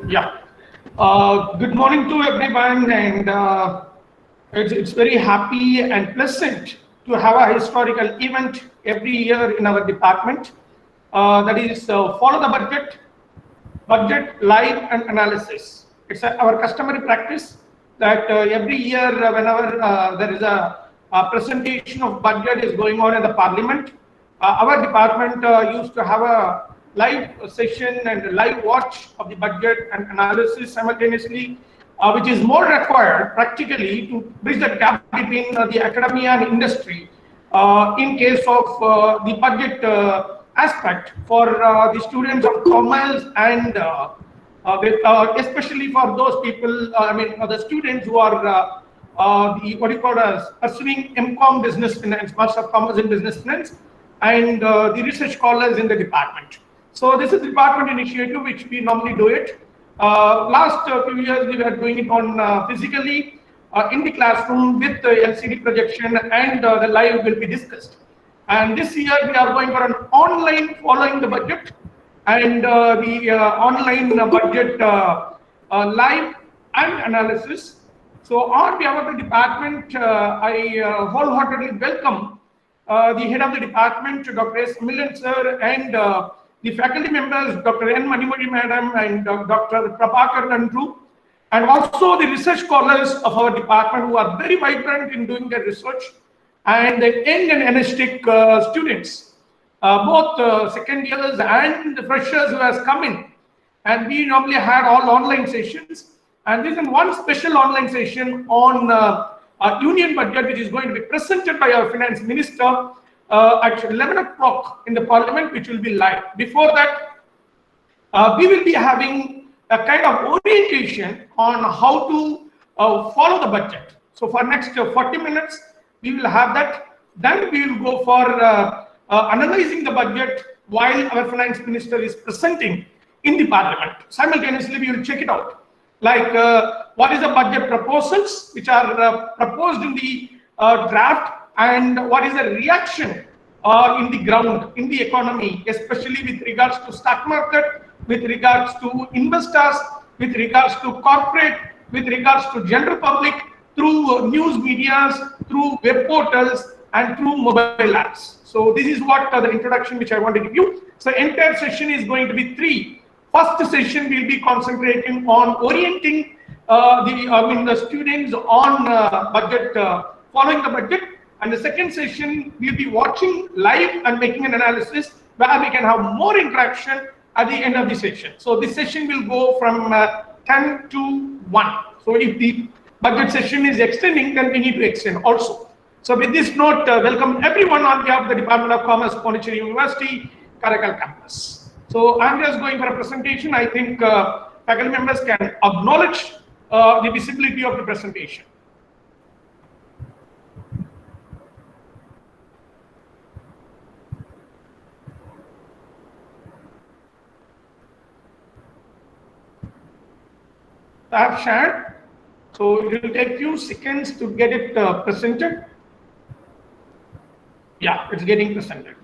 Yeah. Good morning to everyone, and it's very happy and pleasant to have a historical event every year in our department. That is follow the budget live and analysis. It's our customary practice that every year whenever there is a presentation of budget is going on in the parliament, our department used to have a live session and a live watch of the budget and analysis simultaneously, which is more required practically to bridge the gap between the academia and industry in case of the budget aspect for the students of commerce and especially for those people, the students who are the what you call as pursuing MCom business finance, Master of Commerce in Business Finance, and the research scholars in the department. So this is the department initiative which we normally do it. Last few years we were doing it on physically in the classroom with the LCD projection, and the live will be discussed. And this year we are going for an online following the budget and the online budget live and analysis. So on behalf of the department, I wholeheartedly welcome the head of the department, Dr. S. Millan sir, and the faculty members, Dr. N. Manimuri madam and Dr. Prabhakar Nandru, and also the research scholars of our department who are very vibrant in doing their research, and the young and energetic students, both second years and the freshers who has come in. And we normally had all online sessions, and this is one special online session on union budget, which is going to be presented by our finance minister at 11 o'clock in the parliament, which will be live. Before that, we will be having a kind of orientation on how to follow the budget. So for next 40 minutes, we will have that. Then we will go for analyzing the budget while our finance minister is presenting in the parliament. Simultaneously, we will check it out. Like what is the budget proposals which are proposed in the draft, and what is the reaction in the ground, in the economy, especially with regards to stock market, with regards to investors, with regards to corporate, with regards to general public, through news medias, through web portals, and through mobile apps. So this is what the introduction which I want to give you. So entire session is going to be three. First session will be concentrating on orienting the students on budget, following the budget, and the second session we'll be watching live and making an analysis where we can have more interaction at the end of the session. So this session will go from 10 to 1. So if the budget session is extending, then we need to extend also. So with this note, welcome everyone on behalf of the Department of Commerce, Pondicherry University, Karaikal campus. So I'm just going for a presentation. I think faculty members can acknowledge the visibility of the presentation. I have shared, so it will take few seconds to get it presented. Yeah, it's getting presented.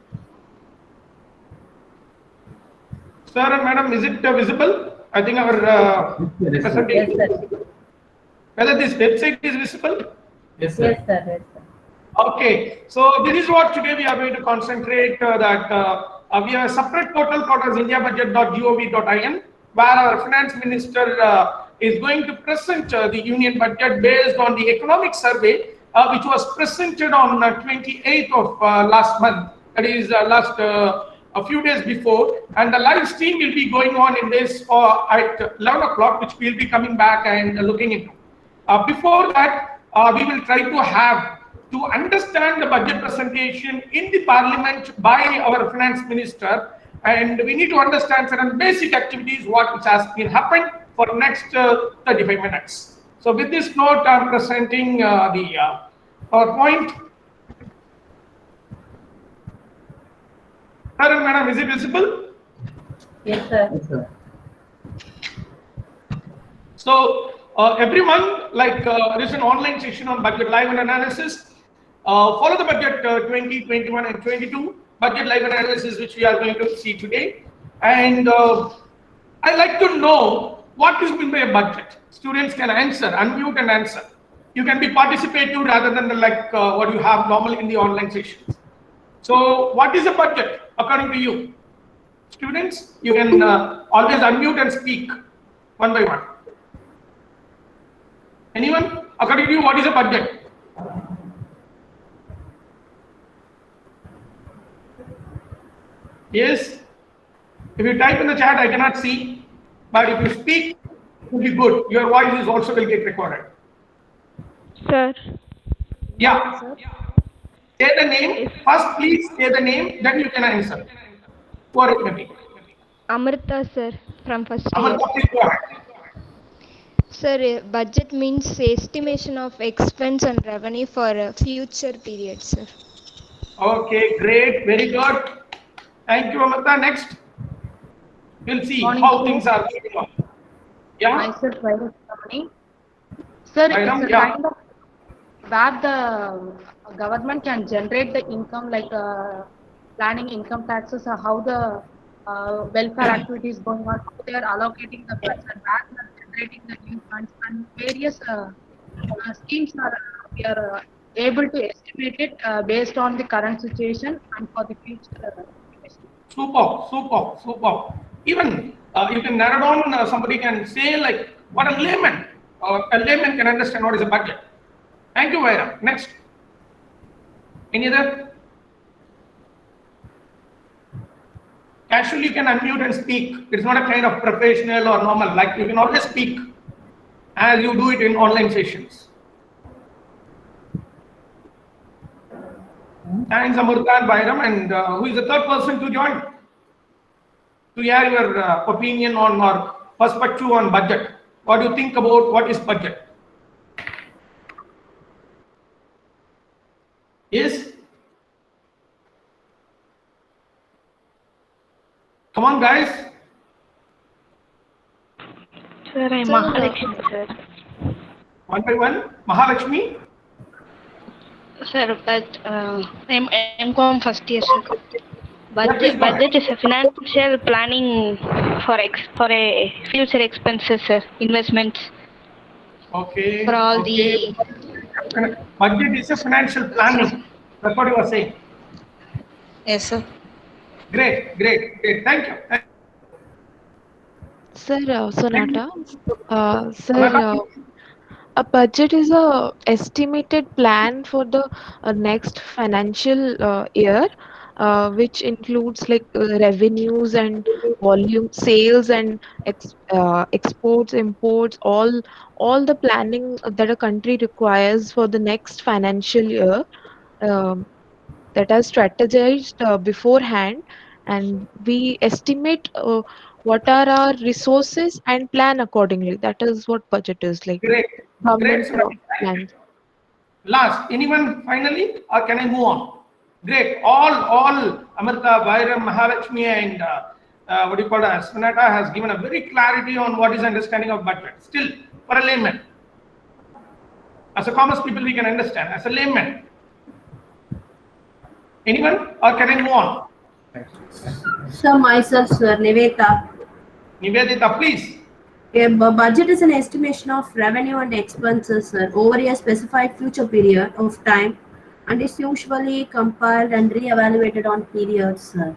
Sir and madam, is it visible? I think our presentation. Yes, Whether this website is visible? Yes, sir. Yes, sir. Yes, sir. Okay, so this is what today we are going to concentrate that we have a separate portal called as indiabudget.gov.in, where our finance minister is going to present the union budget based on the economic survey which was presented on 28th of last month, that is last a few days before, and the live stream will be going on in this at 11 o'clock, which we will be coming back and looking into. Before that, we will try to have to understand the budget presentation in the parliament by our finance minister, and we need to understand certain basic activities which has been happened for next 35 minutes. So with this note, I'm presenting the PowerPoint. Sir and madam, is it visible? Yes, sir. Yes, sir. So everyone, like there is an online session on budget live and analysis. Follow the budget 20, 21 and 22 budget live analysis, which we are going to see today. And I'd like to know What is meant by a budget? Students can answer, unmute and answer. You can be participative rather than like what you have normally in the online sessions. So what is a budget according to you? Students, you can always unmute and speak one by one. Anyone? According to you, what is a budget? Yes? If you type in the chat, I cannot see. But if you speak, it will be good. Your voice is also will get recorded. Sir. Yeah. Say the name. First, please say the name, then you can answer. Who are it may be? Amrita, sir, from first year. Amrita, please go ahead. Sir, budget means estimation of expense and revenue for a future period, sir. Okay, great, very good. Thank you, Amrita. Next, we'll see Morning, how sir. things are going on. Yeah. Myself, Vairam Company. Sir, Vairam, it's a yeah. kind of where the government can generate the income, like planning income taxes, or how the welfare activities going on, how they are allocating the funds, and where they are generating the new funds, and various schemes are we are able to estimate it based on the current situation and for the future. Super, super, super. Even you can narrow down, somebody can say like what a layman can understand what is a budget. Thank you, Vaira. Next. Any other? Casually you can unmute and speak. It's not a kind of professional or normal, like you can always speak as you do it in online sessions. Thanks, Amrita and Bairam. And who is the third person to join? To hear your opinion on or perspective on budget. What do you think about what is budget? Yes? Come on, guys. Sir, I'm Mahalakshmi, sir. One by one. Mahalakshmi. Sir, but I'm M.Com first year, sir. Budget is a financial planning for a future expenses, sir, investments. Okay. For all okay. Budget is a financial planning. That's what you are saying. Yes, sir. Great, great, great. Thank you. Sir, Sonata. Sir, a budget is a estimated plan for the next financial year, which includes like revenues and volume, sales and exports, imports, all the planning that a country requires for the next financial year. Um, that are strategized beforehand, and we estimate what are our resources and plan accordingly. That is what budget is like. Great, great. Government plans. Last, anyone finally, or can I move on? Great. All Amrita, Vairam, Mahalakshmi, and what do you call it? Sonata has given a very clarity on what is understanding of budget. Still, for a layman, as a commerce people, we can understand. As a layman, anyone, or can I move on? Sir, myself, sir, Nivedita. Nivedita, please. A budget is an estimation of revenue and expenses, sir, over a specified future period of time, and is usually compiled and re-evaluated on periods, sir.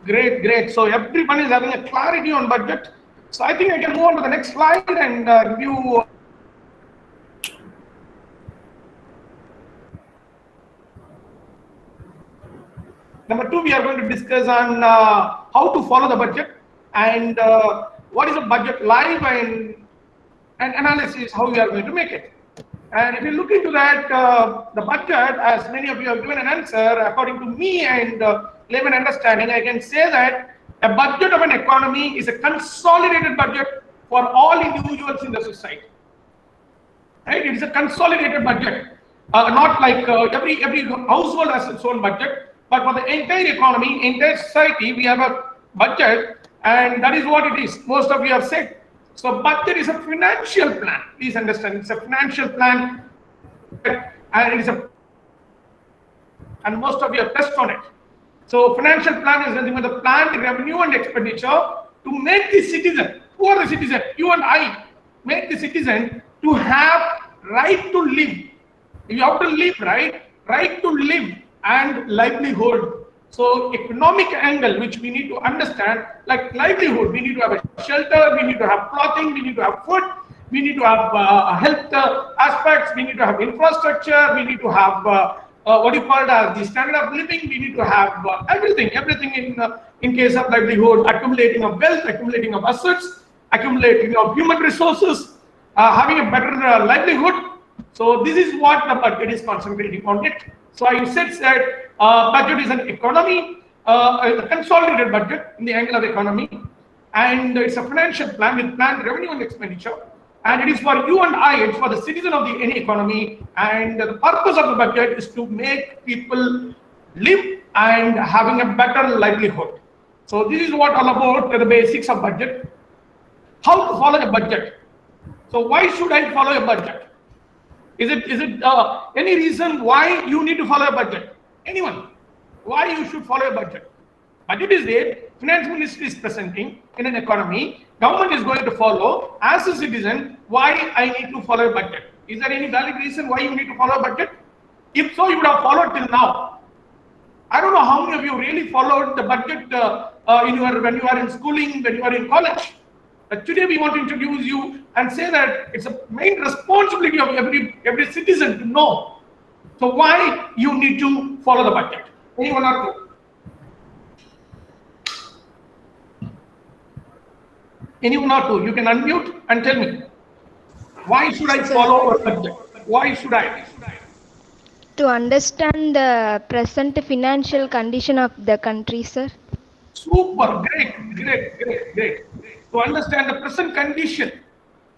Great, great. So everyone is having a clarity on budget. So I think I can move on to the next slide and review. Number 2, we are going to discuss on how to follow the budget and what is a budget live and analysis, how we are going to make it. And if you look into that, the budget, as many of you have given an answer, according to me and layman understanding, I can say that a budget of an economy is a consolidated budget for all individuals in the society. Right? It is a consolidated budget, not like every household has its own budget, but for the entire economy, entire society, we have a budget, and that is what it is. Most of you have said. So budget is a financial plan. Please understand, it's a financial plan, and it is and most of you have touched on it. So financial plan is nothing but the planned revenue and expenditure to make the citizen Who are the citizen? You and I make the citizen to have right to live. You have to live, right? Right to live and livelihood. So economic angle, which we need to understand, like livelihood, we need to have a shelter, we need to have clothing, we need to have food, we need to have health aspects, we need to have infrastructure, we need to have what you call it as the standard of living, we need to have everything in case of livelihood, accumulating of wealth, accumulating of assets, accumulating of human resources, having a better livelihood. So this is what the budget is concentrating on it. So I said that budget is an economy, a consolidated budget in the angle of economy, and it's a financial plan with planned revenue and expenditure. And it is for you and I, it's for the citizen of any economy. And the purpose of the budget is to make people live and having a better livelihood. So this is what all about the basics of budget. How to follow a budget? So why should I follow a budget? Is it any reason why you need to follow a budget? Anyone? Why you should follow a budget? Budget is there, finance ministry is presenting in an economy, government is going to follow. As a citizen, why I need to follow a budget? Is there any valid reason why you need to follow a budget? If so, you would have followed till now. I don't know how many of you really followed the budget when you are in schooling, when you are in college. Today we want to introduce you and say that it's a main responsibility of every citizen to know. So why you need to follow the budget? Anyone or two? Anyone or two? You can unmute and tell me. Why should I follow a budget? Why should I? To understand the present financial condition of the country, sir. Super, great. To understand the present condition.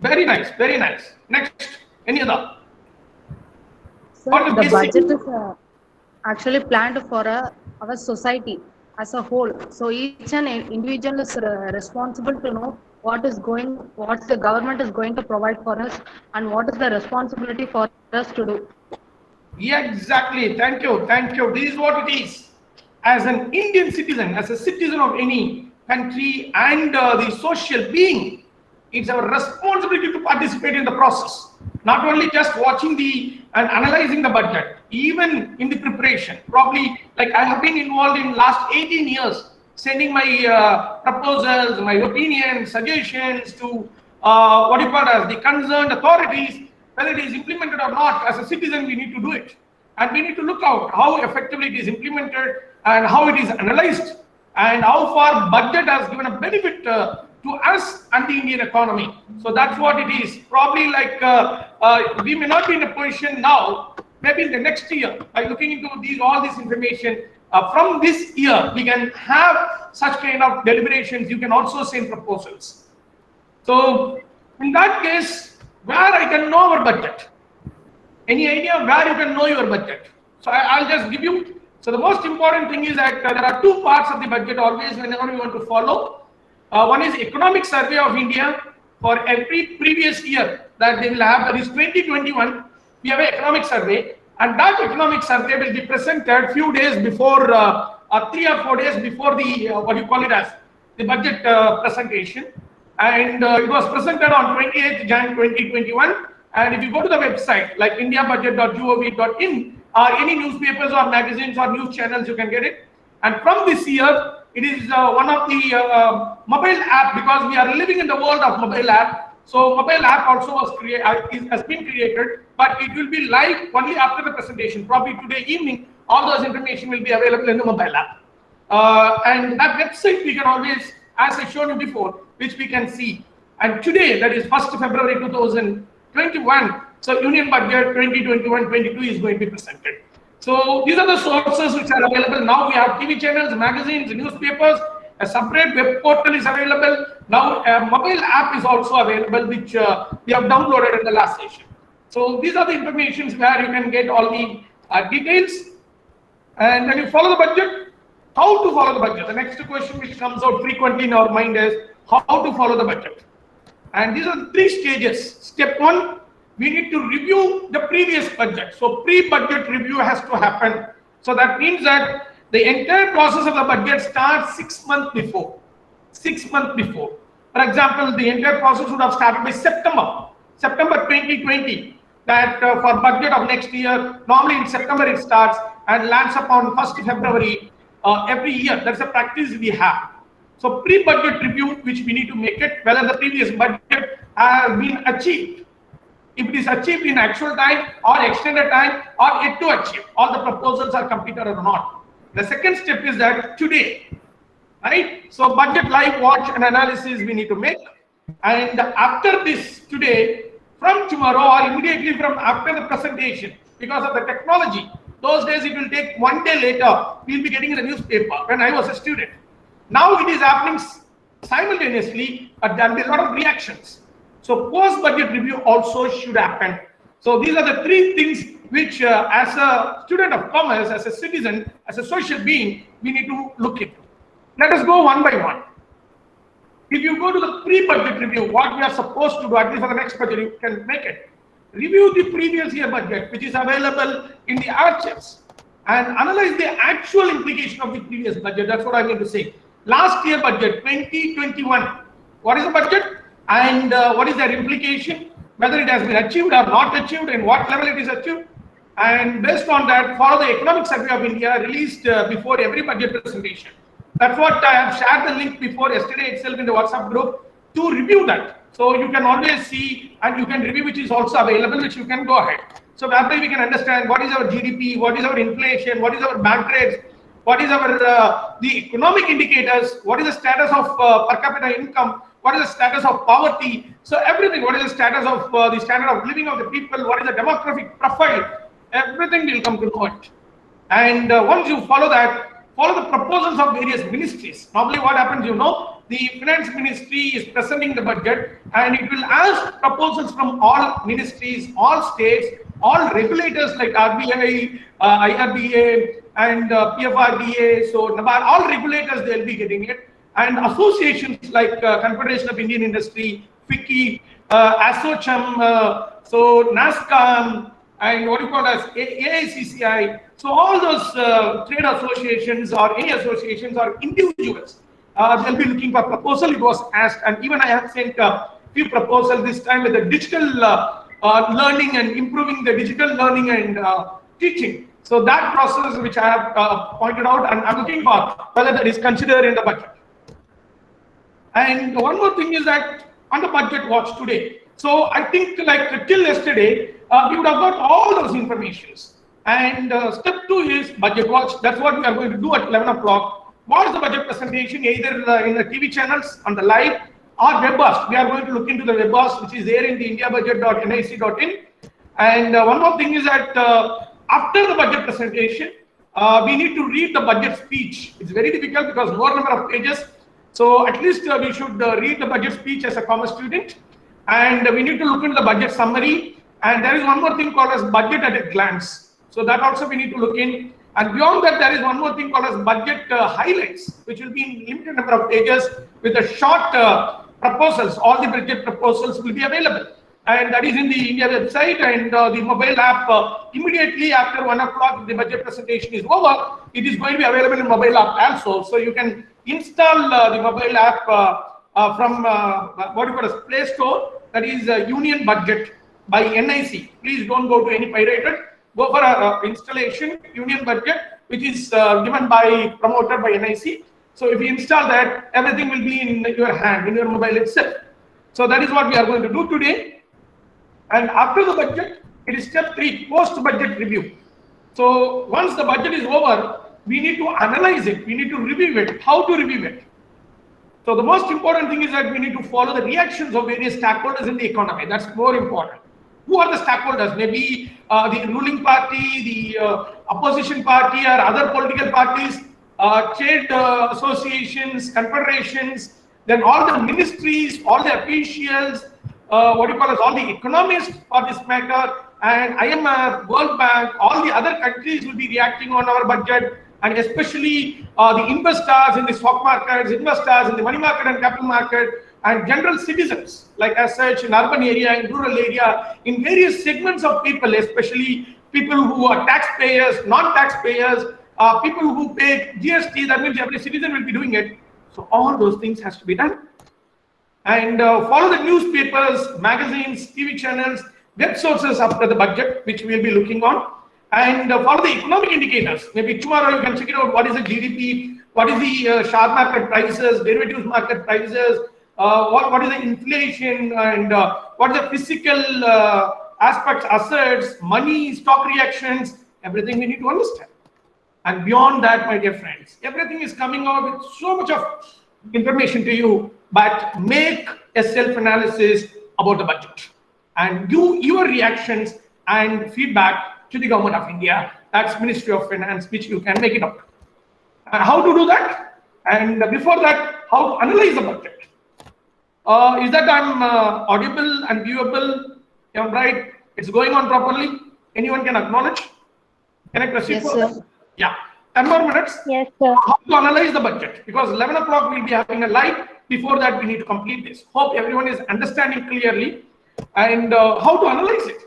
Very nice, very nice. Next, any other? Sir, the budget is actually planned for our society as a whole. So each and individual is responsible to know what the government is going to provide for us and what is the responsibility for us to do. Yeah, exactly. Thank you. This is what it is. As an Indian citizen, as a citizen of any country and the social being, it's our responsibility to participate in the process. Not only just watching and analyzing the budget, even in the preparation. Probably, like I have been involved in last 18 years, sending my proposals, my opinions, suggestions to the concerned authorities. Whether it is implemented or not, as a citizen, we need to do it. And we need to look out how effectively it is implemented and how it is analyzed and how far budget has given a benefit to us and the Indian economy. So that's what it is. Probably like we may not be in a position now, maybe in the next year, by looking into all this information, from this year, we can have such kind of deliberations. You can also send proposals. So in that case, where I can know our budget? Any idea where you can know your budget? So I'll just give you. So the most important thing is that there are two parts of the budget always whenever we want to follow. One is Economic Survey of India for every previous year that they will have. That is 2021. We have an economic survey, and that economic survey will be presented few days before, 3 or 4 days before the the budget presentation. And it was presented on 28th Jan 2021. And if you go to the website like indiabudget.gov.in, or any newspapers or magazines or news channels, you can get it. And from this year, it is one of the mobile app, because we are living in the world of mobile app. So mobile app also has been created, but it will be live only after the presentation. Probably today evening, all those information will be available in the mobile app. And that website we can always, as I showed you before, which we can see. And today, that is 1st February 2021, so Union Budget 2021-22 is going to be presented. So these are the sources which are available. Now we have TV channels, magazines, newspapers, a separate web portal is available. Now a mobile app is also available, which we have downloaded in the last session. So these are the informations where you can get all the details. And when you follow the budget, how to follow the budget? The next question which comes out frequently in our mind is how to follow the budget. And these are the 3 stages. Step 1, we need to review the previous budget. So pre-budget review has to happen. So that means that the entire process of the budget starts 6 months before. 6 months before. For example, the entire process would have started by September 2020. That for budget of next year, normally in September it starts and lands upon 1st February every year. That's a practice we have. So pre-budget review, which we need to make it, whether the previous budget has been achieved. If it is achieved in actual time or extended time or yet to achieve, all the proposals are completed or not. The second step is that today, right? So budget live watch and analysis we need to make. And after this today, from tomorrow or immediately from after the presentation, because of the technology, those days it will take 1 day later, we'll be getting in the newspaper when I was a student. Now it is happening simultaneously, but there will be a lot of reactions. So post-budget review also should happen. So these are the three things which as a student of commerce, as a citizen, as a social being, we need to look into. Let us go one by one. If you go to the pre-budget review, what we are supposed to do, at least for the next budget, you can make it. Review the previous year budget, which is available in the archives, and analyze the actual implication of the previous budget. That's what I mean to say. Last year budget, 2021, what is the budget and what is their implication, whether it has been achieved or not achieved, and what level it is achieved. And based on that, follow the Economic Survey of India released before every budget presentation. That's what I have shared the link before yesterday itself in the WhatsApp group to review that. So you can always see and you can review, which is also available, which you can go ahead. So that way we can understand what is our GDP, what is our inflation, what is our bank rates, what is our the economic indicators, what is the status of per capita income, what is the status of poverty. So everything, what is the status of the standard of living of the people, what is the demographic profile, everything will come to know it. And once you follow that, follow the proposals of various ministries. Normally what happens, the finance ministry is presenting the budget and it will ask proposals from all ministries, all states, all regulators like RBI, IRDA and PFRDA, so NABARD, all regulators, they'll be getting it. And associations like Confederation of Indian Industry, FICCI, ASSOCHAM, so NASCOM, and what you call as AICCI. So all those trade associations or any associations or individuals, they'll be looking for proposal. It was asked, and even I have sent a few proposals this time with the digital learning and improving the digital learning and teaching. So that process which I have pointed out, and I'm looking for whether that is considered in the budget. And one more thing is that on the budget watch today, so I think like till yesterday, we would have got all those informations. And step 2 is budget watch. That's what we are going to do at 11 o'clock. Watch the budget presentation either in the TV channels on the live or webcast. We are going to look into the webcast, which is there in the indiabudget.nic.in. And one more thing is that after the budget presentation, we need to read the budget speech. It's very difficult because more number of pages. So at least we should read the budget speech as a commerce student. And we need to look into the budget summary. And there is one more thing called as budget at a glance. So that also we need to look in. And beyond that, there is one more thing called as budget highlights, which will be in limited number of pages with the short proposals. All the budget proposals will be available. And that is in the India website and the mobile app. Immediately after 1 o'clock, the budget presentation is over. It is going to be available in mobile app also. So you can install the mobile app from what you call as Play Store. That is Union Budget by NIC. Please don't go to any pirated. Go for installation Union Budget, which is given by promoter by NIC. So if you install that, everything will be in your hand, in your mobile itself. So that is what we are going to do today. And after the budget, it is step 3, post-budget review. So once the budget is over, we need to analyze it. We need to review it. How to review it? So the most important thing is that we need to follow the reactions of various stakeholders in the economy. That's more important. Who are the stakeholders? Maybe the ruling party, the opposition party, or other political parties, trade associations, confederations, then all the ministries, all the officials, what you call as all the economists for this matter, and IMF, World Bank, all the other countries will be reacting on our budget, and especially the investors in the stock markets, investors in the money market and capital market, and general citizens, like as such in urban area, in rural area, in various segments of people, especially people who are taxpayers, non-taxpayers, people who pay GST, that means every citizen will be doing it. So all those things has to be done. and follow the newspapers, magazines, TV channels, web sources after the budget, which we'll be looking on, and follow the economic indicators. Maybe tomorrow you can check it out. What is the GDP? What is the share market prices, derivatives market prices? What is the inflation, and what is the physical aspects, assets, money, stock reactions? Everything we need to understand. And beyond that, my dear friends, everything is coming out with so much of information to you, but make a self-analysis about the budget and give your reactions and feedback to the Government of India. That's Ministry of Finance, which you can make it up. How to do that? And before that, how to analyze the budget. Is that I'm audible and viewable? I'm right. It's going on properly. Anyone can acknowledge? Can I proceed? Yes, sir. Yeah. 10 more minutes. Yes, sir. How to analyze the budget? Because 11 o'clock we'll be having a live. Before that, we need to complete this. Hope everyone is understanding clearly. And how to analyze it?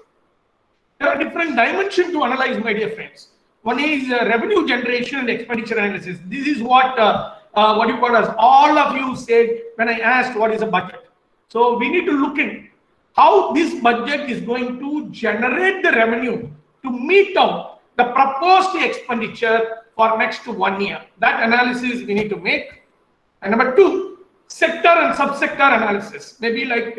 There are different dimensions to analyze, my dear friends. One is revenue generation and expenditure analysis. This is what you call as all of you said when I asked what is a budget. So we need to look in how this budget is going to generate the revenue to meet out the proposed expenditure for next 1 year. That analysis we need to make. And number 2, sector and subsector analysis. Maybe like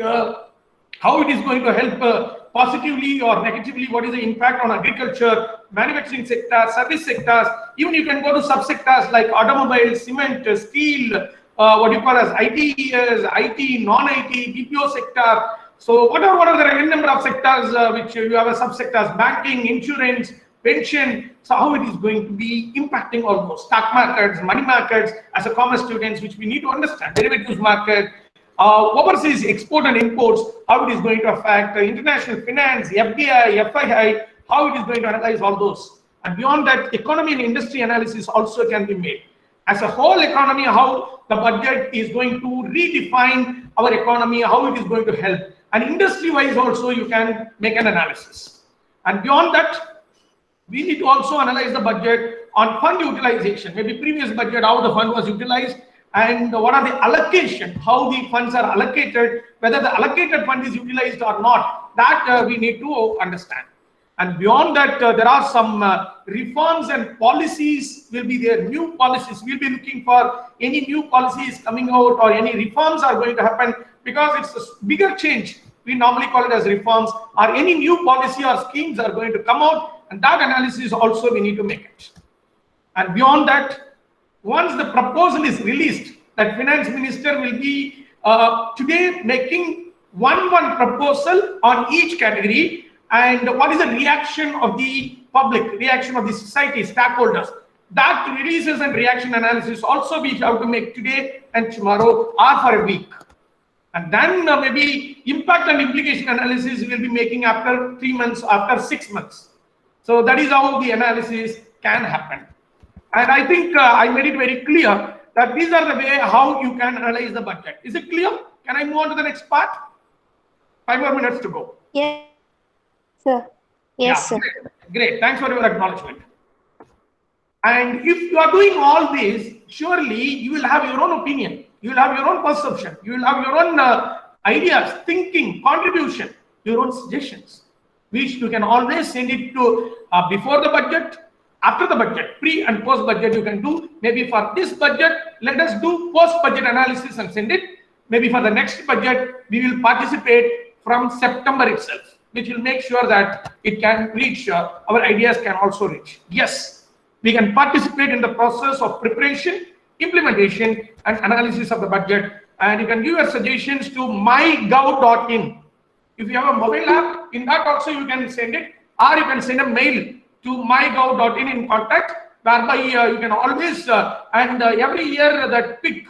how it is going to help positively or negatively, what is the impact on agriculture, manufacturing sector, service sectors. Even you can go to subsectors like automobile, cement, steel, what you call as IT, non-IT, BPO sector. So what are the n number of sectors which you have a subsectors, banking, insurance, pension. So how it is going to be impacting all those stock markets, money markets as a commerce students, which we need to understand, derivatives market, overseas export and imports, how it is going to affect international finance, FDI, FII, how it is going to analyze all those. And beyond that, economy and industry analysis also can be made. As a whole economy, how the budget is going to redefine our economy, how it is going to help. And industry-wise also, you can make an analysis. And beyond that, we need to also analyze the budget on fund utilization. Maybe previous budget, how the fund was utilized, and what are the allocation, how the funds are allocated, whether the allocated fund is utilized or not. That we need to understand. And beyond that, there are some reforms and policies will be there, new policies. We'll be looking for any new policies coming out or any reforms are going to happen, because it's a bigger change. We normally call it as reforms, or any new policy or schemes are going to come out, and that analysis also we need to make it. And beyond that, once the proposal is released, that finance minister will be today making one proposal on each category, and what is the reaction of the public, reaction of the society, stakeholders. That releases and reaction analysis also we have to make today and tomorrow or for a week. And then maybe impact and implication analysis we will be making after 3 months, after 6 months. So that is how the analysis can happen. And I think I made it very clear that these are the way how you can analyze the budget. Is it clear? Can I move on to the next part? 5 more minutes to go. Yes, sir. Yes, Yeah, sir. great. Thanks for your acknowledgement. And if you are doing all this, surely you will have your own opinion. You will have your own perception. You will have your own ideas, thinking, contribution, your own suggestions, which you can always send it to before the budget, after the budget, pre and post budget you can do. Maybe for this budget, let us do post budget analysis and send it. Maybe for the next budget, we will participate from September itself, which will make sure that it can reach, our ideas can also reach. Yes, we can participate in the process of preparation, implementation and analysis of the budget. And you can give your suggestions to mygov.in. If you have a mobile app, in that also you can send it, or you can send a mail to mygov.in in contact, whereby you can always, every year that PIC,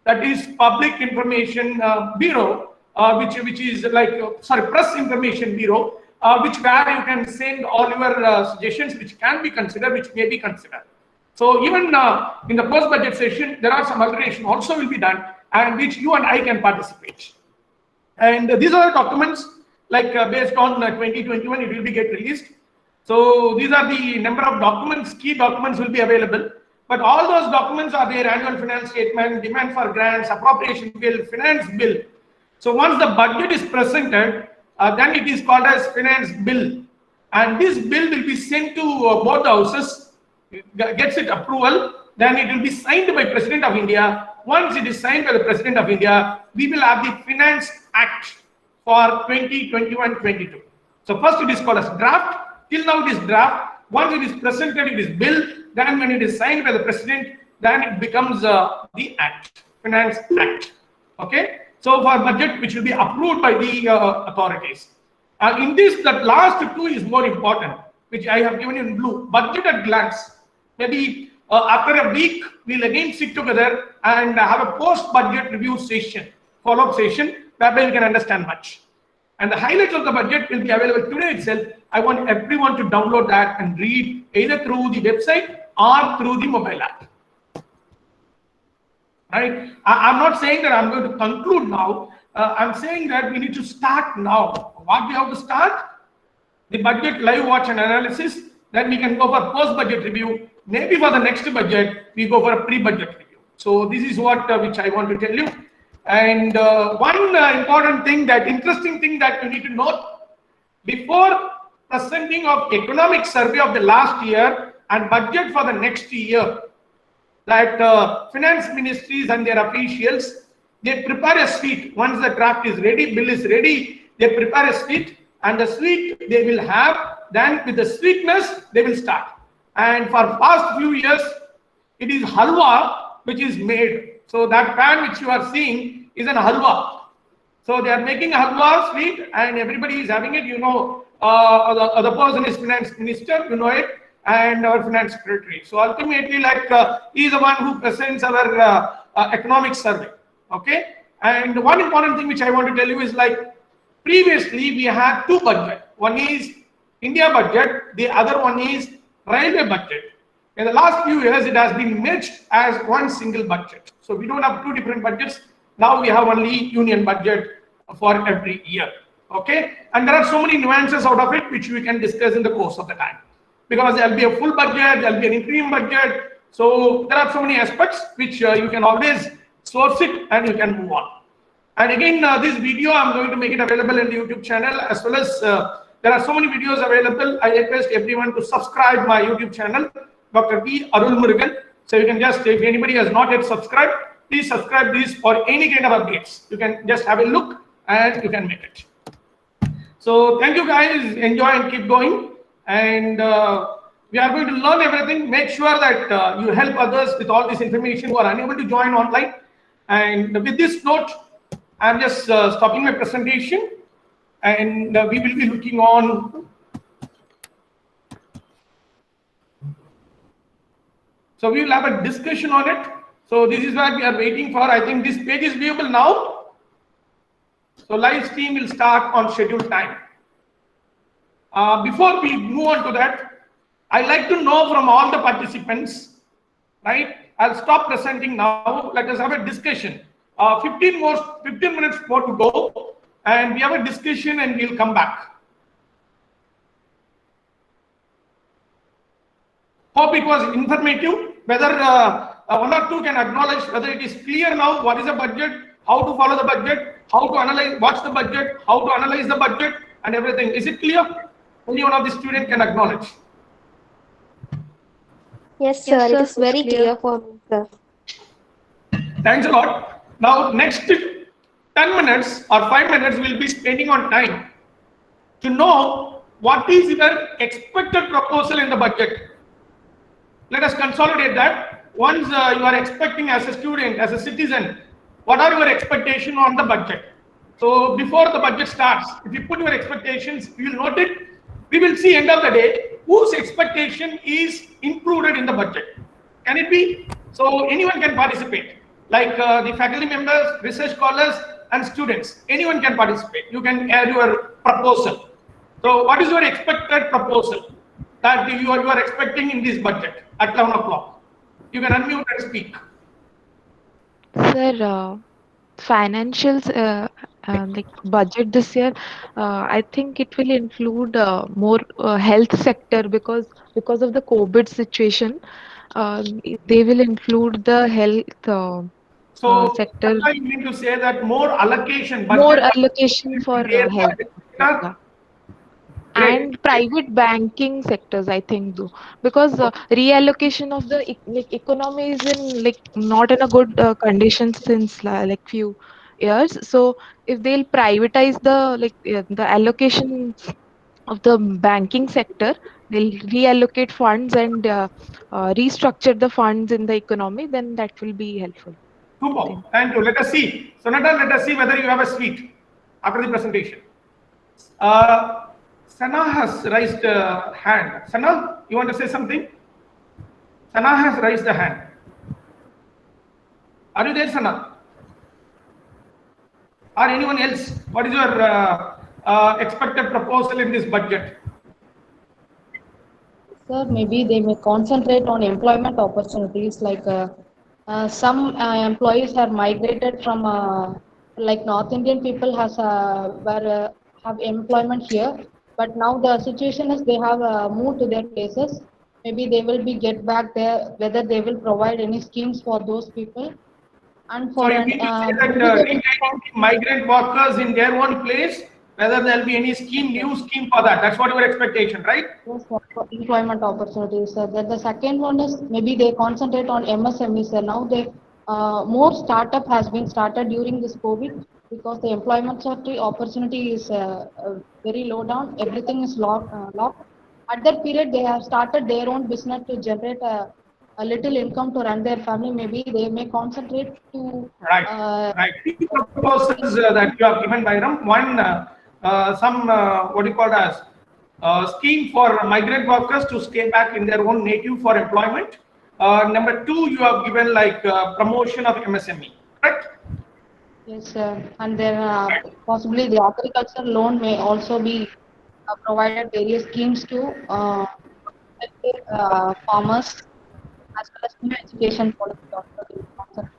that is Public Information Bureau, which is like, Press Information Bureau, which where you can send all your suggestions which can be considered, which may be considered. So even in the post-budget session, there are some alteration also will be done, and which you and I can participate. And these are the documents, like based on 2021, it will be get released. So these are the number of documents, key documents will be available. But all those documents are there: annual finance statement, demand for grants, appropriation bill, finance bill, So once the budget is presented, then it is called as finance bill, and this bill will be sent to both the houses, gets it approval, then it will be signed by President of India. Once it is signed by the President of India, we will have the Finance Act for 2021-22. So first it is called as draft. Till now it is draft. Once it is presented, it is bill. Then when it is signed by the President, then it becomes the Act, Finance Act. Okay. So for budget, which will be approved by the authorities. In this, the last two is more important, which I have given in blue. Budget at glance. Maybe after a week, we'll again sit together and have a post-budget review session, follow-up session, whereby you can understand much. And the highlights of the budget will be available today itself. I want everyone to download that and read either through the website or through the mobile app. Right? I'm not saying that I'm going to conclude now. I'm saying that we need to start now. What we have to start? The budget live watch and analysis. Then we can go for post-budget review. Maybe for the next budget, we go for a pre-budget review. So this is what which I want to tell you. And one important thing, that interesting thing that you need to note, before presenting of economic survey of the last year and budget for the next year, that finance ministries and their officials, they prepare a suite. Once the draft is ready, bill is ready, they prepare a suite, and the suite they will have, then with the sweetness they will start. And for past few years, it is halwa which is made. So that pan which you are seeing is an halwa. So they are making halwa sweet and everybody is having it. You know, the person is finance minister, you know it, and our finance secretary. So ultimately, like he is the one who presents our economic survey. Okay. And one important thing which I want to tell you is, like, previously we had two budgets. One is India budget, the other one is railway budget. In the last few years, it has been merged as one single budget. So we don't have two different budgets. Now we have only union budget for every year. Okay. And there are so many nuances out of it which we can discuss in the course of the time. Because there will be a full budget, there will be an interim budget. So there are so many aspects which you can always source it and you can move on. And again, this video, I'm going to make it available in the YouTube channel, as well as there are so many videos available. I request everyone to subscribe my YouTube channel, Dr.V.Arulmurugan. So you can just, if anybody has not yet subscribed, please subscribe this for any kind of updates. You can just have a look and you can make it. So thank you guys, enjoy and keep going. And we are going to learn everything. Make sure that you help others with all this information who are unable to join online. And with this note, I'm just stopping my presentation, and we will be looking on. So we will have a discussion on it. So this is what we are waiting for. I think this page is viewable now. So live stream will start on scheduled time. Before we move on to that, I'd like to know from all the participants, right? I'll stop presenting now. Let us have a discussion. 15 minutes more to go, and we have a discussion and we'll come back. Hope it was informative. Whether one or two can acknowledge whether it is clear now what is the budget, how to follow the budget, how to analyze, watch the budget, how to analyze the budget, and everything. Is it clear? Only one of the students can acknowledge. Yes, sir. It is very clear for me, sir. Thanks a lot. Now, next 10 minutes or 5 minutes we'll be spending on time to know what is your expected proposal in the budget. Let us consolidate that. Once you are expecting as a student, as a citizen, what are your expectations on the budget? So before the budget starts, if you put your expectations, you will note it. We will see end of the day whose expectation is included in the budget. Can it be? So anyone can participate. Like the faculty members, research scholars, and students. Anyone can participate. You can add your proposal. So what is your expected proposal that you are expecting in this budget at 11 o'clock? You can unmute and speak. Sir, financials, like budget this year, I think it will include more health sector because of the COVID situation. They will include the health So, sector. you mean to say that more allocation, More budget allocation for their health. sector? Yeah. Great. And private banking sectors, I think, though, because reallocation of the economy is in like not in a good condition since like few years. So if they'll privatize the the allocation of the banking sector, they'll reallocate funds and restructure the funds in the economy, then that will be helpful, I Super. think. Thank you. Let us see. Sonata, let us see whether you have a sweet after the presentation. Uh, Sana has raised a hand. Sana, you want to say something? Sana has raised a hand. Are you there, Sana? Or anyone else? What is your expected proposal in this budget? Sir, maybe they may concentrate on employment opportunities. Like some employees have migrated from like North Indian people have employment here, but now the situation is they have moved to their places. Maybe they will be get back there. Whether they will provide any schemes for those people and So for you an mean to say that maybe they will retaining the migrant workers in their own place, whether there will be any scheme, new scheme for that? That's what your expectation, right? yes, for employment opportunities. The second one is maybe they concentrate on MSMEs. Now they more startup has been started during this COVID because the employment opportunity is very low down. Everything is locked. At that period, they have started their own business to generate a little income to run their family. Maybe they may concentrate to Right, right. Two proposals that you have given, Bairam. One, what do you call it as scheme for migrant workers to stay back in their own native for employment. Number two, you have given like promotion of MSME, correct? yes, and then possibly the agriculture loan may also be provided various schemes to farmers as well as new education policy also will concentrate.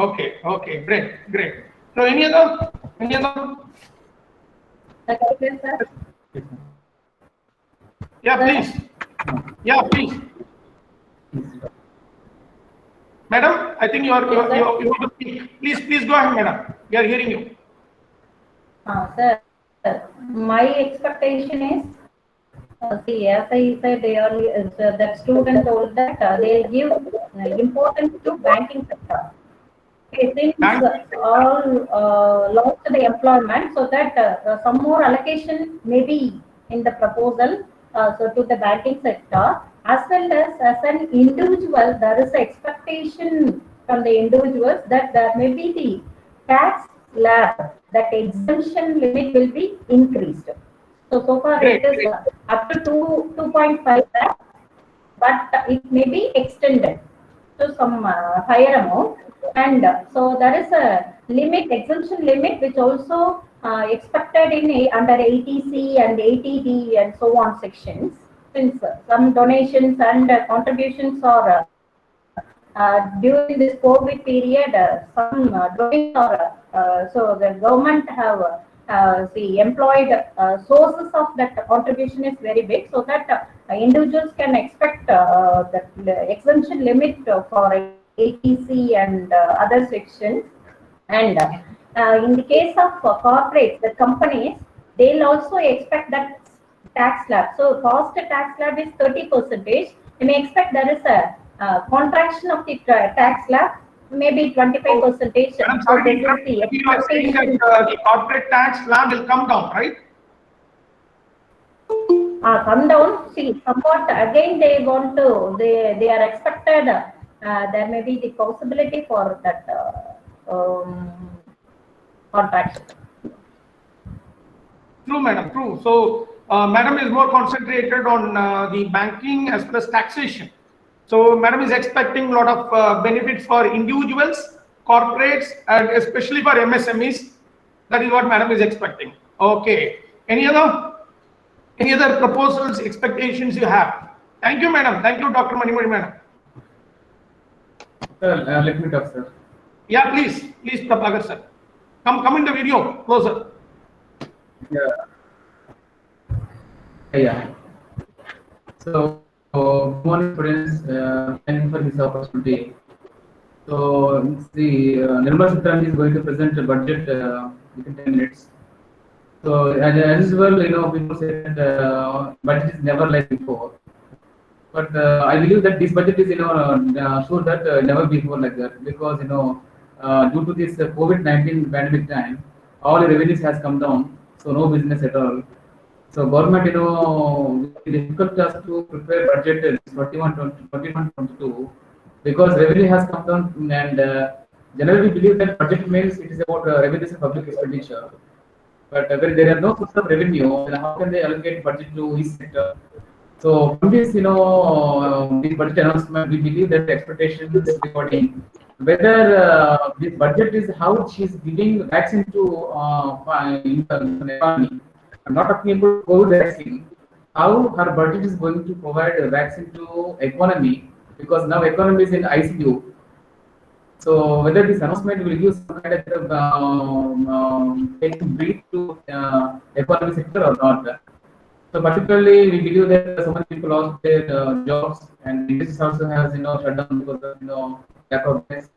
Okay, okay, great, great. So any other, any other? Sir. Yeah, please. Yeah, please. Madam, I think you want to speak. Please go ahead, madam. We are hearing you. Sir, my expectation is, see, as I said earlier, that student told that they give importance to banking sector. Since all lost the employment, so that some more allocation may be in the proposal, so to the banking sector, as well as an individual, there is an expectation from the individuals that there may be the tax slab, that exemption limit will be increased. So far it is up to 2.5 lakh, but it may be extended to some higher amount. And so there is a limit, exemption limit, which also expected in under 80C and 80D and so on sections. Since some donations and contributions are during this COVID period, some donations are so the government have employed sources of that contribution is very big, so that individuals can expect the exemption limit for ATC and other sections. And in the case of corporates, the companies, they'll also expect that tax slab. So cost tax slab is 30%. You may expect there is a contraction of the tax slab, maybe 25%. I'm sorry, so this is the you are saying that the corporate tax slab will come down, right? Come down. See, somewhat again they want to. They are expected. There may be the possibility for that contraction. True, madam. True. So, madam is more concentrated on the banking as well as taxation. So, madam is expecting a lot of benefits for individuals, corporates, and especially for MSMEs. That is what madam is expecting. Okay. Any other proposals, expectations you have? Thank you, madam. Thank you, Dr. Manimuri, madam. Sir, let me talk, sir. Yeah, please, Prabhakar sir. Come in the video closer. Yeah. Yeah. So, good morning, students. Thank you for this opportunity. So the Nirmala Sitharaman is going to present a budget within 10 minutes. So as well, people say that budget is never like before. But I believe that this budget is, sure that never before like that, because due to this COVID-19 pandemic time, all the revenues has come down, so no business at all. So government, it is difficult just to prepare budget in 21-22 because revenue has come down, and generally we believe that budget means it is about revenues and public expenditure. But when there are no source of revenue, then how can they allocate budget to each sector? So from this, this budget announcement, we believe that the expectations regarding whether this budget is how she is giving vaccine to in the economy. I'm not talking about COVID vaccine. How her budget is going to provide a vaccine to economy, because now economy is in ICU. So whether this announcement will give some kind of taking breathe to economic sector or not. So particularly, we believe that so many people lost their jobs, and industries also has shut down because of lack of business,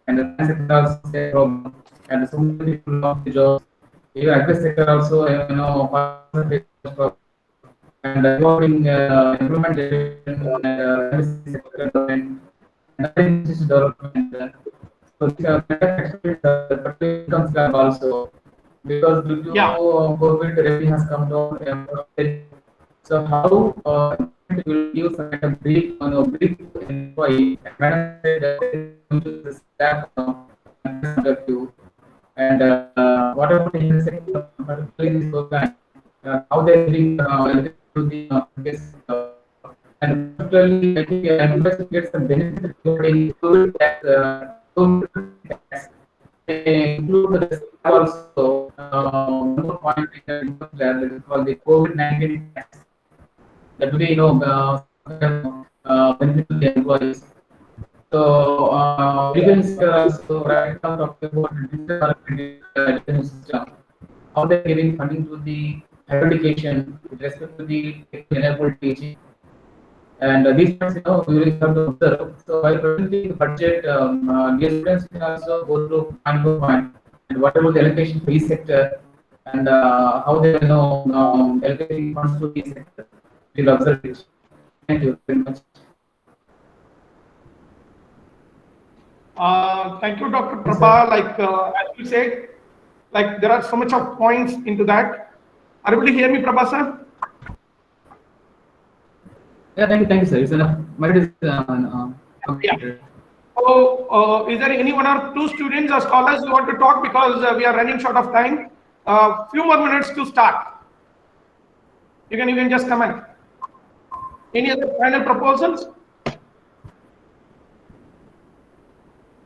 and the finance sector also has a problem, and so many people lost their jobs. Even agri sector also farmers face problem, and involving employment generation and MSc sector development and other industries development. So these are particularly income slab also, because due to Yeah. COVID, revenue has come down. So how government will give some kind of brief, brief to employee and manage the staff point of view, and what about the health sector, particularly this program, how they are giving to the basic, and particularly I think employees will get some benefit regarding COVID tax, COVID tax. They include the staff also. One more point that is called the COVID-19 tax. That will be benefit to the employees. So education sector also right now talking about digital education system. How they are giving funding to the higher education with respect to the enabled teaching. And these points, we will have to observe. So while presenting the budget, dear students can also go through point by point and what about the allocation for each sector, and how they allocating funds to each sector. We'll observe it. Thank you very much. Thank you, Dr. Prabha. Like as you said, like there are so much of points into that. Are you able to hear me, Prabha sir? Yeah, thank you, sir. It's enough. Merit is Yeah. So, is there any one or two students or scholars who want to talk, because we are running short of time? Few more minutes to start. You can even just comment. Any other final proposals?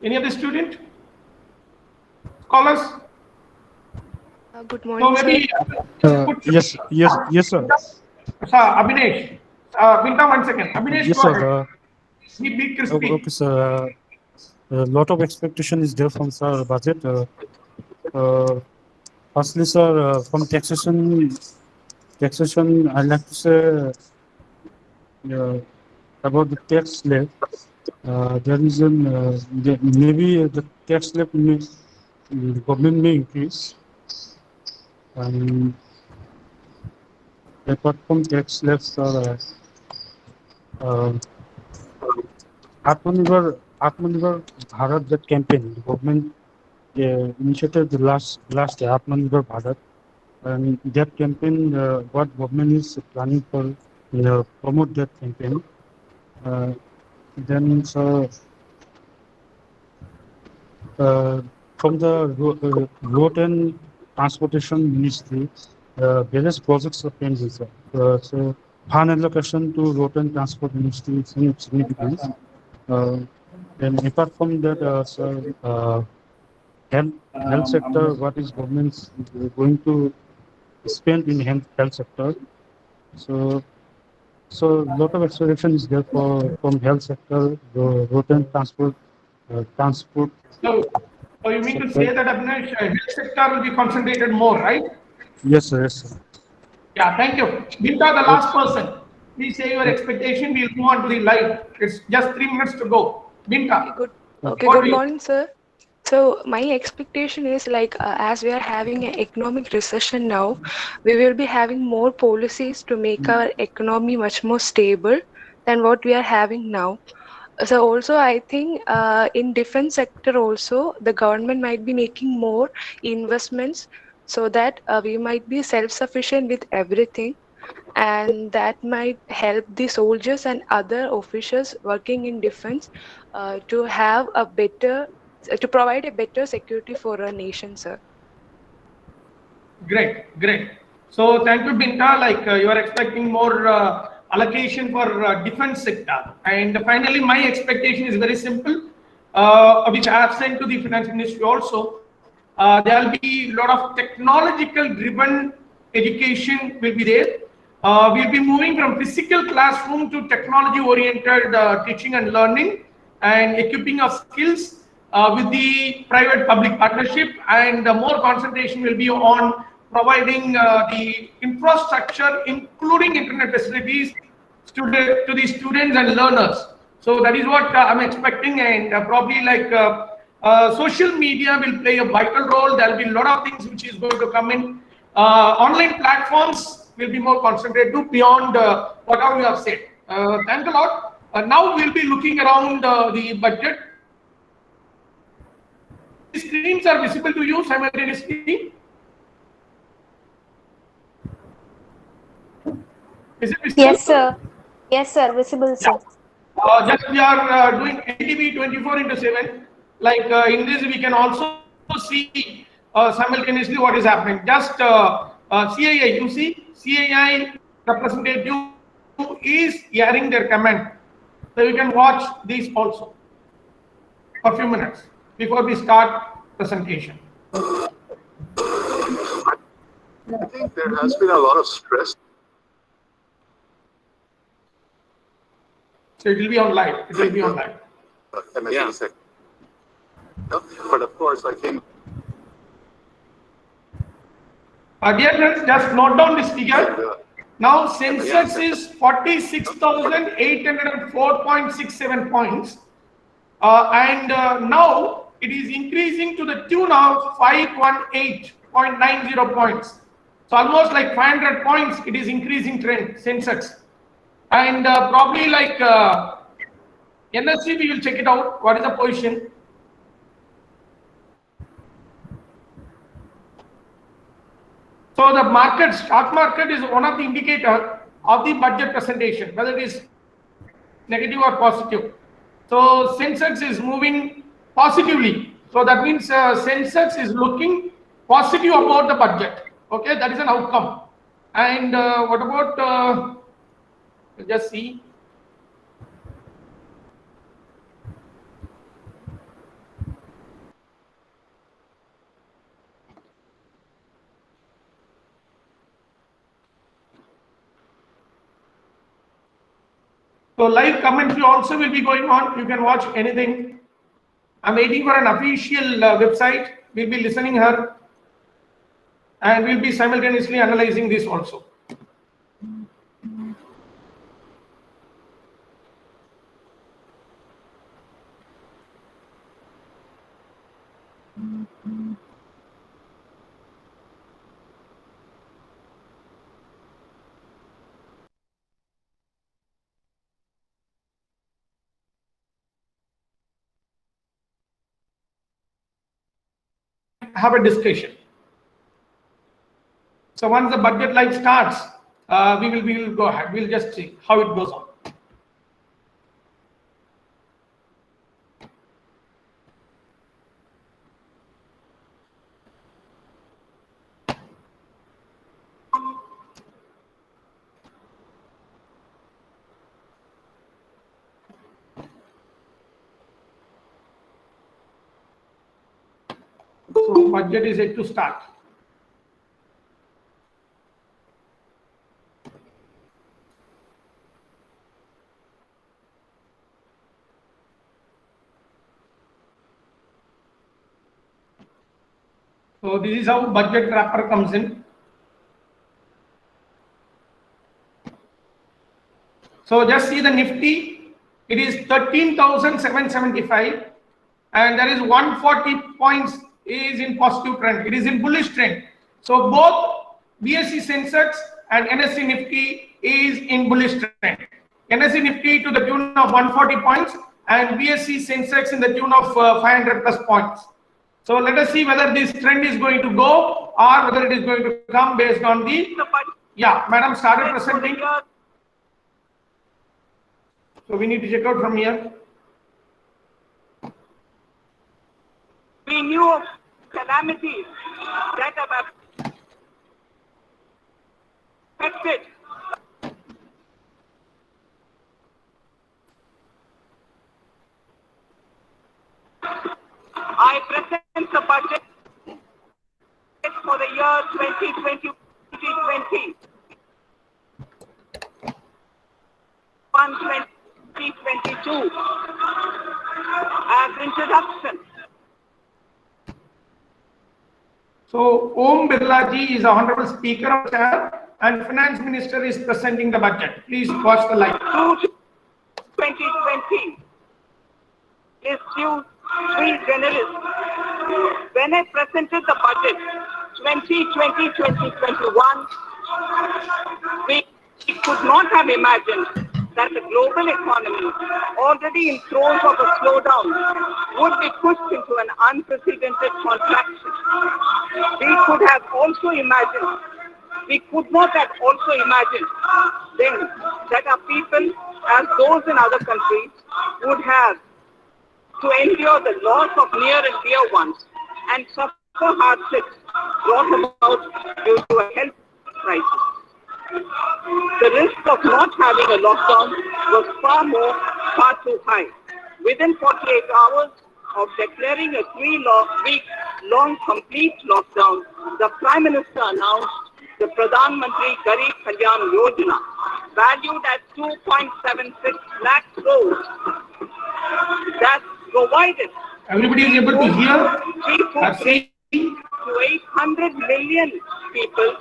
Any other student? Scholars? Good So morning, maybe Yes, sir. Sir, Abhinesh. Vinta, 1 second. Abhinesh, Yes, go sir. ahead. Be crispy. Okay, sir. A lot of expectation is there from sir budget. Firstly, sir, from taxation, I'd like to say about the tax slab. There is maybe the tax slab the government may increase, and apart from tax slabs, Atmanirbhar Bharat, that campaign, the government initiated the last year, Atmanirbhar Bharat, and that campaign, what government is planning for promote that campaign. Then so from the road and transportation ministry, various projects are pending. So fund allocation to road and transport ministry is significant. Then apart from that, health sector, what is government going to spend in health sector? So lot of expectation is there from health sector, the road and transport. So you mean to sector. say that Abhinesh, health sector will be concentrated more, right? Yes, sir. Yes, sir. Yeah, thank you. Vinta, the last person. Please say your expectation. We'll move on to the live. It's just 3 minutes to go. Vinta. Okay, What good do you? morning, sir. So my expectation is like as we are having an economic recession now, we will be having more policies to make our economy much more stable than what we are having now. So also I think in defense sector also the government might be making more investments so that we might be self-sufficient with everything, and that might help the soldiers and other officials working in defense to have a better to provide a better security for our nation, sir. Great, great. So thank you, Binta. Like you are expecting more allocation for defense sector. And finally, my expectation is very simple, which I have sent to the finance ministry also. There will be a lot of technological driven education will be there. We'll be moving from physical classroom to technology oriented teaching and learning and equipping of skills with the private public partnership, and more concentration will be on providing the infrastructure including internet facilities to the students and learners. So that is what I'm expecting, and probably like social media will play a vital role. There will be a lot of things which is going to come in. Online platforms will be more concentrated to beyond whatever you have said. Thanks a lot. Now we'll be looking around the budget. The screens are visible to you simultaneously. Is it visible? Yes, sir. Yes, sir. Visible, Yeah. sir. Just we are doing NTV 24/7. Like in this, we can also see simultaneously what is happening. Just CAI, you see, CAI representative is hearing their comment. So you can watch these also for a few minutes before we start presentation. I think there has been a lot of stress. So it will be on live. It will be on live. Yeah. But of course, I think. Dear friends, just note down this figure. Now Sensex is 46,804.67 points, and now it is increasing to the tune of 518.90 points. So almost like 500 points, it is increasing trend Sensex, and probably like NSE, we will check it out. What is the position? So the market, stock market is one of the indicator of the budget presentation, whether it is negative or positive. So Sensex is moving positively. So that means Sensex is looking positive about the budget. Okay, that is an outcome. And what about, just see. So live commentary also will be going on. You can watch anything. I'm waiting for an official website. We'll be listening her, and we'll be simultaneously analyzing this also. Have a discussion. So once the budget live starts, we will go ahead. We'll just see how it goes on. So budget is yet to start. So this is how budget wrapper comes in. So just see the Nifty, it is 13,775. and there is 140 points is in positive trend. It is in bullish trend. So both BSE Sensex and NSE Nifty is in bullish trend. NSE Nifty to the tune of 140 points and BSE Sensex in the tune of 500 plus points. So let us see whether this trend is going to go or whether it is going to come based on the, yeah, madam started presenting. So we need to check out from here. We knew of calamities that have affected I present the budget for the year 2020. On 2022 as introduction. So Om Birla ji is the Honorable Speaker of Chair and Finance Minister is presenting the budget. Please watch the live. 2020 is due sui generis. When I presented the budget 2020-2021, we could not have imagined that the global economy, already in throes of a slowdown, would be pushed into an unprecedented contraction. We could have also imagined, we could not have also imagined then that our people, as those in other countries, would have to endure the loss of near and dear ones and suffer hardships brought about due to a health crisis. The risk of not having a lockdown was far too high. Within 48 hours of declaring a 3-week-long complete lockdown, the Prime Minister announced the Pradhan Mantri Garib Kalyan Yojana, valued at 2.76 lakh crores, that provided everybody is able to hear to 800 million people,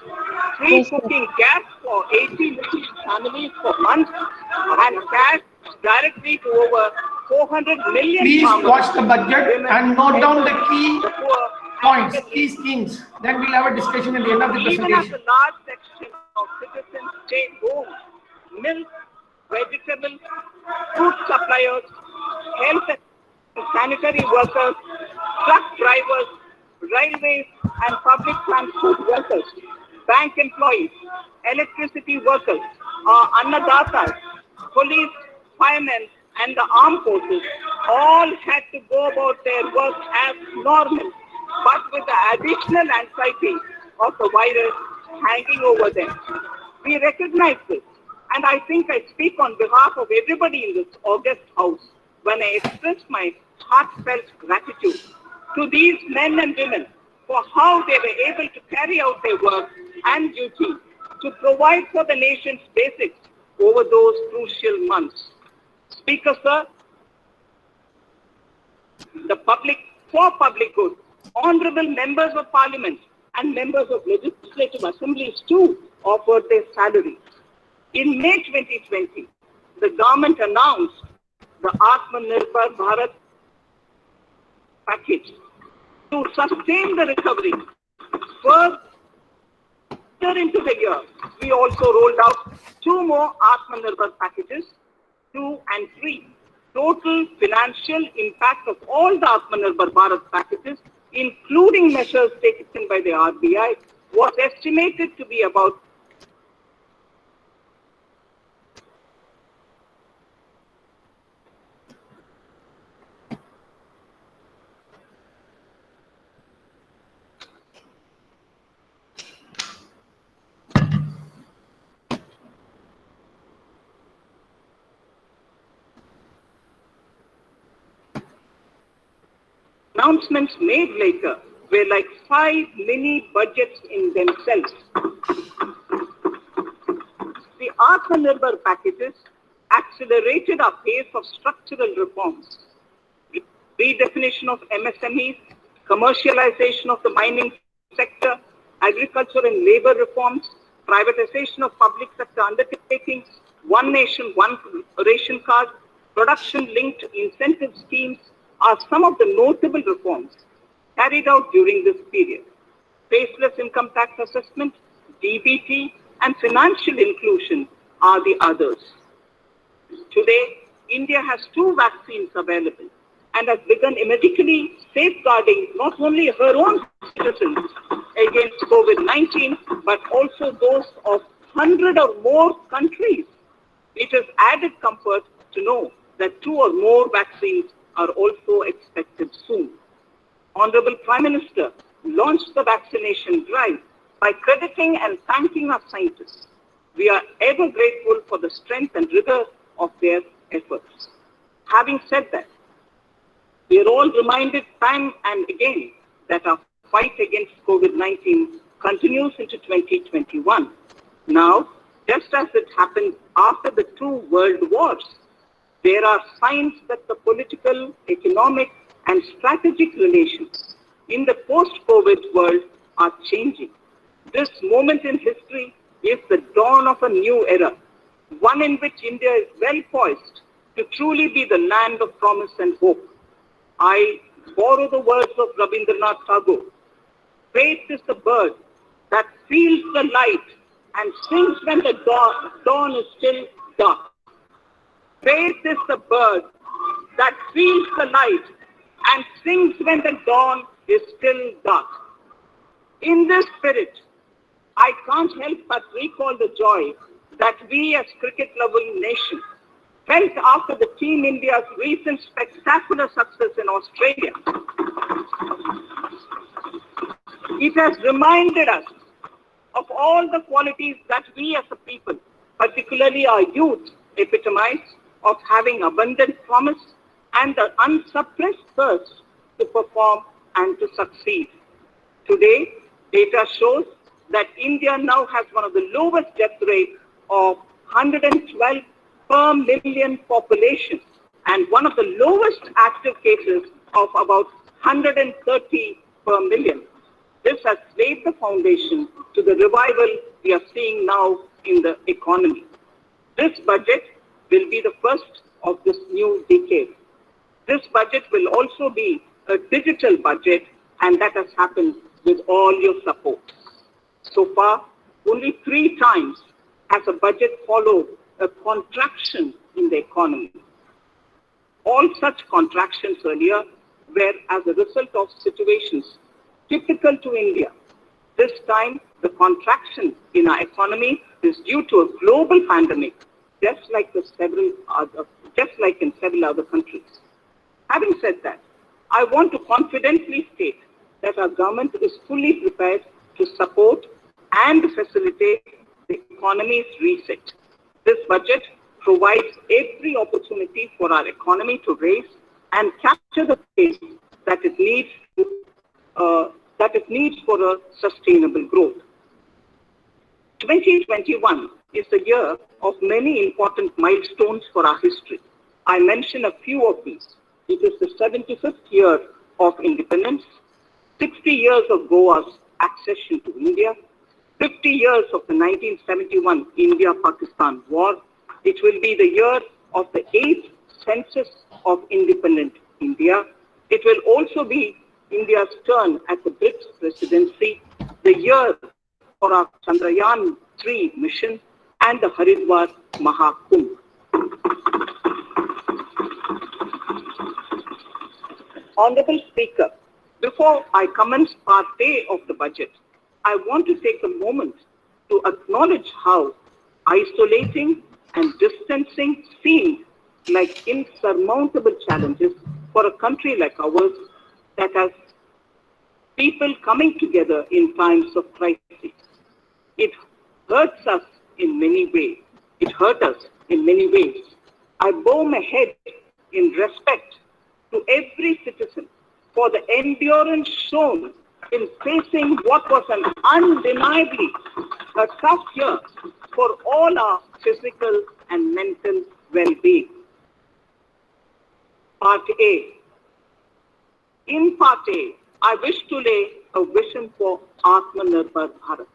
free cooking gas for 80 million families for months, and cash directly to over 400 million. Please farmers, watch the budget women, and note down the key the poor, points, key schemes. Then we'll have a discussion at the end of the even as presentation. a large section of citizens stay home, milk, vegetables, food suppliers, health and sanitary workers, truck drivers, railways and public transport workers, bank employees, electricity workers, annadatas, police, firemen and the armed forces all had to go about their work as normal, but with the additional anxiety of the virus hanging over them. We recognize this, and I think I speak on behalf of everybody in this august house when I express my heartfelt gratitude to these men and women for how they were able to carry out their work and duty to provide for the nation's basics over those crucial months. Speaker, sir, for public good, honorable members of parliament and members of legislative assemblies too offered their salaries. In May 2020, the government announced the Atmanirbhar Bharat package to sustain the recovery. Further into the year, we also rolled out 2 more Atmanirbhar packages, 2 and 3. Total financial impact of all the Atmanirbhar Bharat packages, including measures taken by the RBI, was estimated to be about announcements made later were like 5 mini budgets in themselves. The Atmanirbhar packages accelerated our pace of structural reforms. Redefinition of MSMEs, commercialization of the mining sector, agriculture and labor reforms, privatization of public sector undertakings, one nation, one ration card, production-linked incentive schemes, are some of the notable reforms carried out during this period. Faceless income tax assessment, DBT, and financial inclusion are the others. Today, India has 2 vaccines available and has begun medically safeguarding not only her own citizens against COVID-19, but also those of 100 or more countries. It is added comfort to know that 2 or more vaccines are also expected soon. Honorable Prime Minister launched the vaccination drive by crediting and thanking our scientists. We are ever grateful for the strength and rigor of their efforts. Having said that, we are all reminded time and again that our fight against COVID-19 continues into 2021. Now, just as it happened after the 2 world wars, there are signs that the political, economic, and strategic relations in the post-COVID world are changing. This moment in history is the dawn of a new era, one in which India is well poised to truly be the land of promise and hope. I borrow the words of Rabindranath Tagore. Faith is the bird that feels the light and sings when the dawn is still dark. Faith is the bird that feels the light and sings when the dawn is still dark. In this spirit, I can't help but recall the joy that we as cricket-loving nation felt after the Team India's recent spectacular success in Australia. It has reminded us of all the qualities that we as a people, particularly our youth, epitomize of having abundant promise and the unsuppressed thirst to perform and to succeed. Today, data shows that India now has one of the lowest death rates of 112 per million population and one of the lowest active cases of about 130 per million. This has laid the foundation to the revival we are seeing now in the economy. This budget will be the first of this new decade. This budget will also be a digital budget, and that has happened with all your support. So far, only 3 times has a budget followed a contraction in the economy. All such contractions earlier were as a result of situations typical to India. This time, the contraction in our economy is due to a global pandemic, just like in several other countries. Having said that, I want to confidently state that our government is fully prepared to support and facilitate the economy's reset. This budget provides every opportunity for our economy to raise and capture the pace that it needs for a sustainable growth. 2021 is the year of many important milestones for our history. I mention a few of these. It is the 75th year of independence, 60 years of Goa's accession to India, 50 years of the 1971 India-Pakistan War. It will be the year of the 8th census of independent India. It will also be India's turn at the BRICS presidency, the year for our Chandrayaan-3 mission, and the Haridwar Mahakumbh. Honorable Speaker, before I commence part A of the budget, I want to take a moment to acknowledge how isolating and distancing seemed like insurmountable challenges for a country like ours that has people coming together in times of crisis. It hurts us in many ways. It hurt us in many ways. I bow my head in respect to every citizen for the endurance shown in facing what was an undeniably a tough year for all our physical and mental well-being. Part A. In Part A, I wish to lay a vision for Atmanirbhar Bharat.